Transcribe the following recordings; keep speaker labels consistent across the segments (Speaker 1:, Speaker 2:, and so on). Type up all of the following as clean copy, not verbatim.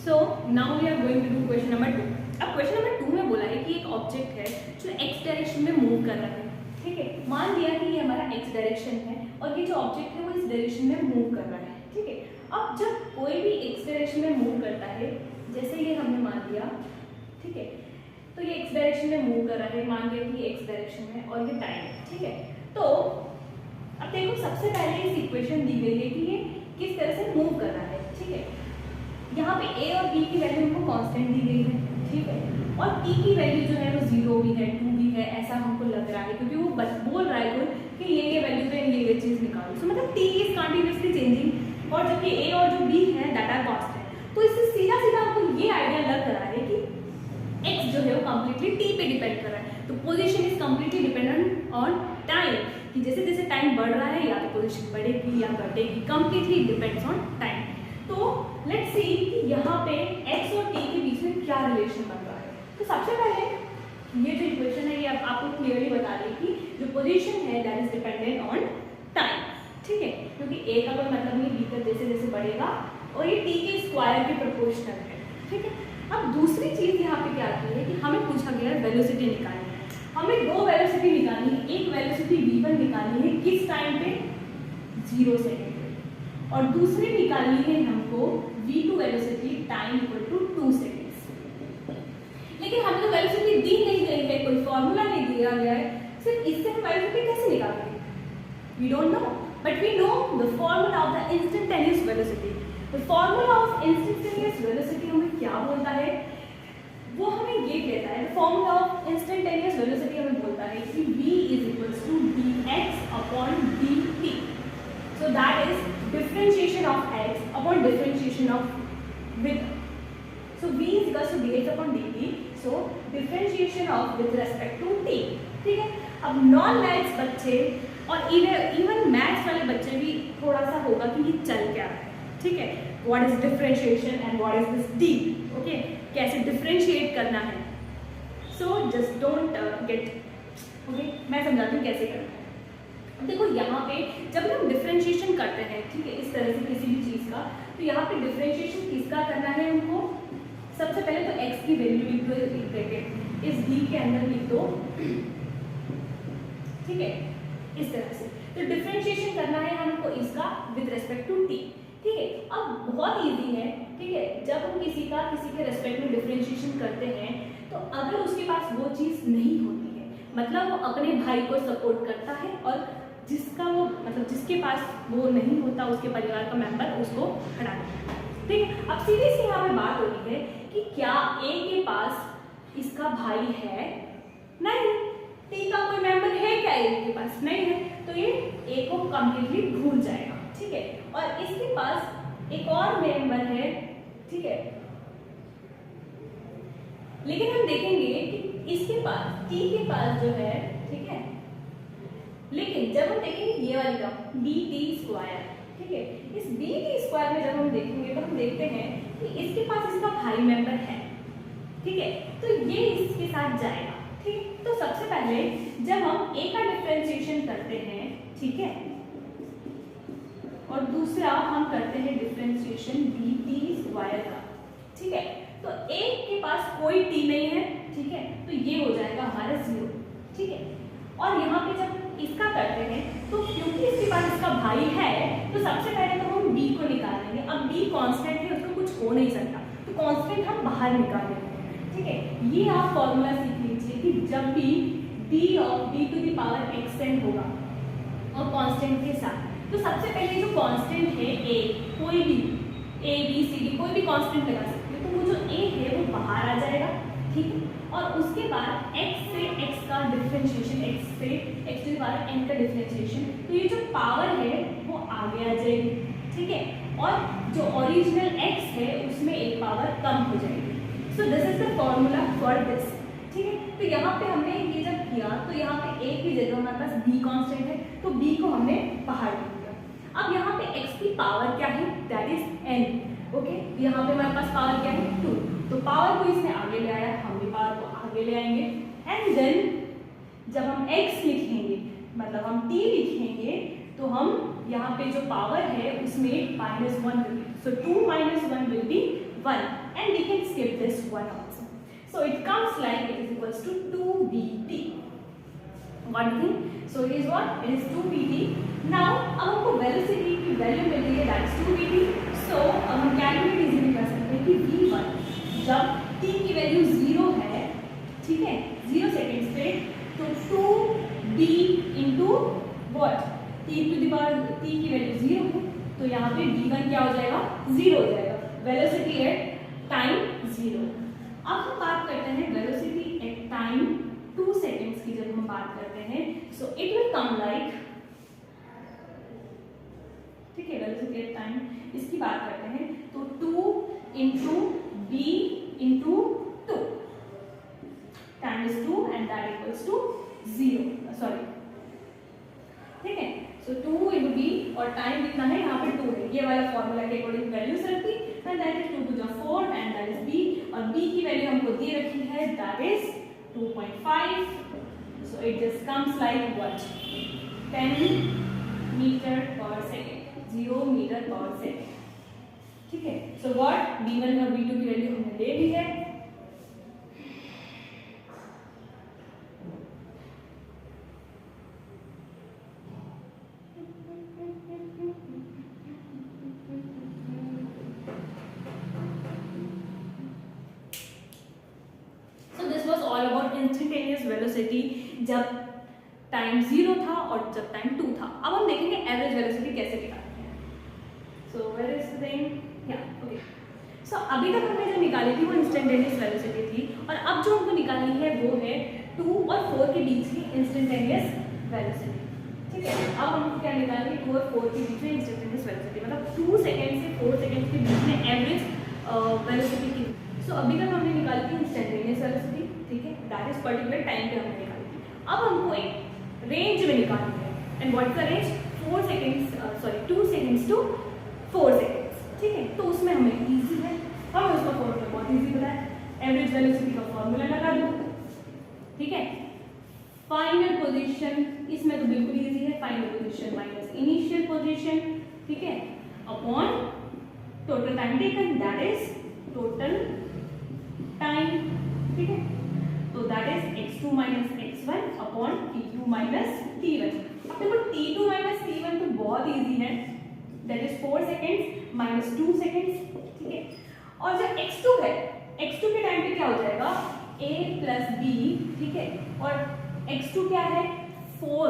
Speaker 1: So now we are going to do question number 2। अब question number 2 में बोला है कि एक ऑब्जेक्ट है जो एक्स डायरेक्शन में मूव कर रहा है। ठीक है, मान लिया कि ये हमारा एक्स डायरेक्शन है और ये जो ऑब्जेक्ट है वो इस डायरेक्शन में मूव कर रहा है। ठीक है, अब जब कोई भी एक्स डायरेक्शन में मूव करता है, जैसे ये हमने मान लिया, ठीक है, तो ये एक्स डायरेक्शन में मूव कर रहा है, मान लिया कि एक्स डायरेक्शन में और ये टाइम है। ठीक है, तो अब देखो सबसे पहले इस इक्वेशन दी गई है कि ये किस तरह से मूव कर रहा है। ठीक है, यहाँ पे a और b की वैल्यू हमको कांस्टेंट दी गई है। ठीक है, और t की वैल्यू जो है वो 0 भी है, 2 भी है, ऐसा हमको लग रहा है क्योंकि वो बोल रहा है कि ये वैल्यू पे ये चीज निकालो। सो मतलब t इज कंटीन्यूअसली चेंजिंग और जबकि a और जो b है दैट आर कांस्टेंट। तो इससे सीधा सीधा हमको ये आइडिया लग रहा है कि x जो है वो कंप्लीटली t पे डिपेंड कर रहा है। तो position is completely dependent on time, कि जैसे जैसे टाइम बढ़ रहा है या तो पोजीशन बढ़ेगी या घटेगी, कंप्लीटली डिपेंड्स ऑन टाइम। तो लेट्स सी कि यहाँ पे x और t के बीच में क्या रिलेशन बन रहा है। तो सबसे पहले ये जो इक्वेशन है ये अब आपको क्लियरली बता रही है कि जो पोजीशन है that is dependent on time. ठीक है, क्योंकि a का कोई मतलब नहीं, b का जैसे जैसे बढ़ेगा और ये t के स्क्वायर के प्रोपोर्शनल है। ठीक है, अब दूसरी चीज यहाँ पे क्या आती है कि हमें पूछा गया है वेलोसिटी निकालनी है। हमें दो वेलोसिटी निकालनी है, एक वेलोसिटी v1 निकालनी है किस टाइम पे, 0 सेकेंड पे, और दूसरी निकालनी है हमको v2 velocity time equal to 2 seconds. लेकिन हमें तो वेलोसिटी दी नहीं गई है, कोई फॉर्मूला नहीं दिया गया है, सिर्फ इससे हम वेलोसिटी कैसे निकालेंगे, we don't know, but we know the formula of the instantaneous velocity. The formula of instantaneous velocity हमें क्या बोलता है, वो हमें ये कहता है, फॉर्मूला ऑफ इंस्टेंटेनियस वेलोसिटी हमें बोलता है कि v is equals to dx upon dt। So that is differentiation of x upon differentiation of with. So v is equals to dx upon dt, so differentiation of with respect to t। ठीक है, अब non maths बच्चे और even maths वाले बच्चे भी थोड़ा सा होगा कि ये चल क्या है। ठीक है, what is differentiation and what is this d, okay, कैसे डिफरेंशिएट करना है। So just don't get, okay, मैं समझाती हूँ कैसे करना है। अब देखो यहाँ पे जब हम डिफरेंशिएशन करते हैं, ठीक है, इस तरह से किसी भी चीज़ का, तो यहाँ पे डिफरेंशिएशन किसका करना है हमको, सबसे पहले तो x की वैल्यू लिख दो, ब्रैकेट इस d के अंदर लिख दो। ठीक है, इस तरह से तो डिफरेंशिएशन करना है हमको इसका विद रिस्पेक्ट टू t। ठीक है, अब बहुत इजी है। ठीक है, जब हम किसी के रेस्पेक्ट में डिफरेंशिएशन करते हैं तो अगर उसके पास वो चीज़ नहीं होती है, मतलब वो अपने भाई को सपोर्ट करता है और जिसका वो मतलब जिसके पास वो नहीं होता उसके परिवार का मेंबर उसको हटा देता है। ठीक, अब सीधी सी यहाँ पे बात हो रही है कि क्या a के पास इसका भाई है, नहीं, t का कोई मेंबर है क्या a के पास, नहीं है, तो ये a को कंप्लीटली भूल जाएगा। ठीक है, और इसके पास एक और मेंबर है। ठीक है, लेकिन हम देखेंगे कि इसके पास t के पास जो है, ठीक है, लेकिन जब हम देखेंगे ये वाली टर्म bt स्क्वायर, ठीक है, इस bt स्क्वायर में जब हम देखेंगे तो हम देखते हैं कि इसके पास इसका भाई मेंबर है। ठीक है, तो ये इसके साथ जाएगा। ठीक, तो सबसे पहले जब हम a का डिफरेंशिएशन करते हैं, ठीक है, और दूसरा हम करते हैं डिफरेंशिएशन bt स्क्वायर का। ठीक है, तो a के पास कोई t नहीं है, ठीक है, तो ये हो जाएगा हमारा 0। ठीक है, और यहाँ पे जब इसका करते हैं तो क्योंकि इसके पास इसका भाई है तो सबसे पहले तो हम b को निकाल लेंगे। अब b कांस्टेंट है, उसको कुछ हो नहीं सकता, तो कांस्टेंट हम बाहर निकाल लेंगे। ठीक है, ये आप फॉर्मूला सीख लीजिए कि जब भी d of d to the power extend होगा और कांस्टेंट के साथ, तो सबसे पहले जो कांस्टेंट है a, कोई भी a b c d कोई भी कांस्टेंट लगा सकते हो, तो वो जो a है वो बाहर आ जाएगा। ठीक है, और उसके बाद x से x का डिफरेंशिएशन, x से x to the power n का डिफरेंशिएशन, तो ये जो पावर है वो आगे आ जाएगी। ठीक है, और जो ओरिजिनल x है उसमें एक पावर कम हो जाएगी। So this is the formula for this. ठीक है, तो यहाँ पे हमने ये जब किया तो यहाँ पे a की जगह हमारे पास b कांस्टेंट है, तो b को हमने बाहर ले लिया। अब यहाँ पे x की पावर क्या है, दैट इज n। ओके, यहाँ पे हमारे पास पावर क्या है, 2, तो पावर को इसने आगे ले आया, हम भी पावर को आगे ले आएंगे। एंड देन जब हम x लिखेंगे, मतलब हम t लिखेंगे, तो हम यहाँ पे जो पावर है उसमें -1 रखेंगे। So 2 minus 1 will be 1, and we can skip this 1 also. So it comes like it is equals to 2bt. What do you think? So it is what? It is 2bt. Now अब हमको velocity की value मिल रही है, that is 2bt. So अब हम calculate easily कर सकते हैं कि v1 जब t की वैल्यू 0 है, ठीक है, 0 सेकेंड्स पे, तो 2b into what, t to the power t की वैल्यू 0 है, तो यहाँ पे v1 क्या हो जाएगा? 0 हो जाएगा. Velocity at time 0. अब हम बात करते हैं वेलोसिटी एट टाइम 2 सेकेंड्स की. जब हम बात करते हैं so it will come like, ठीक है, वेलोसिटी एट टाइम इसकी बात करते हैं तो 2 into b into 2 time is 2 and that equals to 0. Sorry, ठीक है. सो 2 इंटू b और टाइम कितना है यहाँ पे 2 है, ये वाला फॉर्मूला के अकॉर्डिंग वैल्यूज रखी, and that is 2 to the 4 and that is b, और b की वैल्यू हमको दे रखी है, that is 2.5. so it just comes like what, 10 meter per second, 0 meter per second. ठीक है. so what, b1 और b2 की वैल्यू हमने ले ली है. इंस्टेंटेनियस वेलोसिटी जब टाइम 0 था और जब टाइम 2 था. अब हम देखेंगे एवरेज वेलोसिटी कैसे निकालते हैं. So where is the thing, या ओके. सो अभी तक हमने जो निकाली थी वो इंस्टेंटेनियस वेलोसिटी थी, और अब जो हमको निकालनी है वो है 2 और 4 के बीच की इंस्टेंटेनियस वेलोसिटी. ठीक है. अब हम क्या निकालेंगे, 2 और 4 के बीच में इंस्टेंटेनियस वेलोसिटी, मतलब 2 सेकेंड से 4 सेकेंड के बीच में एवरेज वेलोसिटी की. सो अभी तक हमने निकाली थी इंस्टेंटेनियस वेलोसिटी, ठीक है, दैट इज पर्टिकुलर टाइम पे हमने निकाली थी. अब हमको एक रेंज में निकालनी है, and what is the range, 4 seconds, sorry 2 seconds to 4 seconds. ठीक है. तो उसमें हमें इजी है, हमें उसका फॉर्मूला बहुत इजी पता है, एवरेज वेलोसिटी का फॉर्मूला लगा दो. ठीक है. फाइनल पोजीशन, इसमें तो बिल्कुल इजी है, final position minus initial position, ठीक है, upon total time taken, that is total time. ठीक है. तो that is x2 minus x1 upon t2 minus t1. अब देखो t2 माइनस t1 तो बहुत इजी है, that is 4 seconds minus 2 seconds. ठीक है. और जो x2 है, x2 के टाइम पे क्या हो जाएगा, a प्लस b. ठीक है. और x2 क्या है, 4,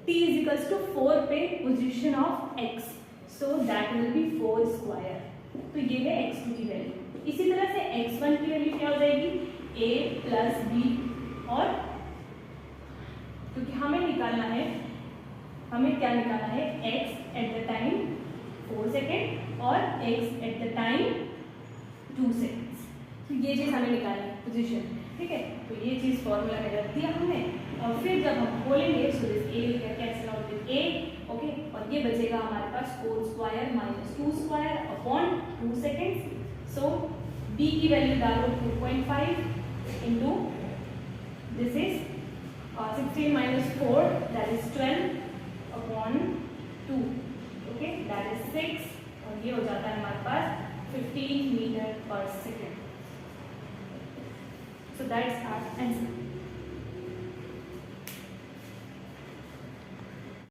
Speaker 1: t इज इक्वल्स टू 4 पे position of x, so that will be 4 square. तो ये है x2 की वैल्यू. इसी तरह से x1 की वैल्यू क्या हो जाएगी, a प्लस b, और क्योंकि हमें निकालना है, हमें क्या निकालना है, x at the time 4 second और x at the time 2 seconds. तो ये चीज़ हमें निकालनी है पोजीशन. ठीक है. तो ये चीज़ फॉर्मूला में रख दिया हमने, और फिर जब हम खोलेंगे so this a will cancel out with a. Okay. और ये बचेगा हमारे पास 4 square minus 2 square upon 2 seconds. So b की वैल्यू डालो 2.5 into this is 16 minus 4, that is 12 upon 2. okay, that is 6, और ये हो जाता है हमारे पास 15 meter per second. So that's our answer.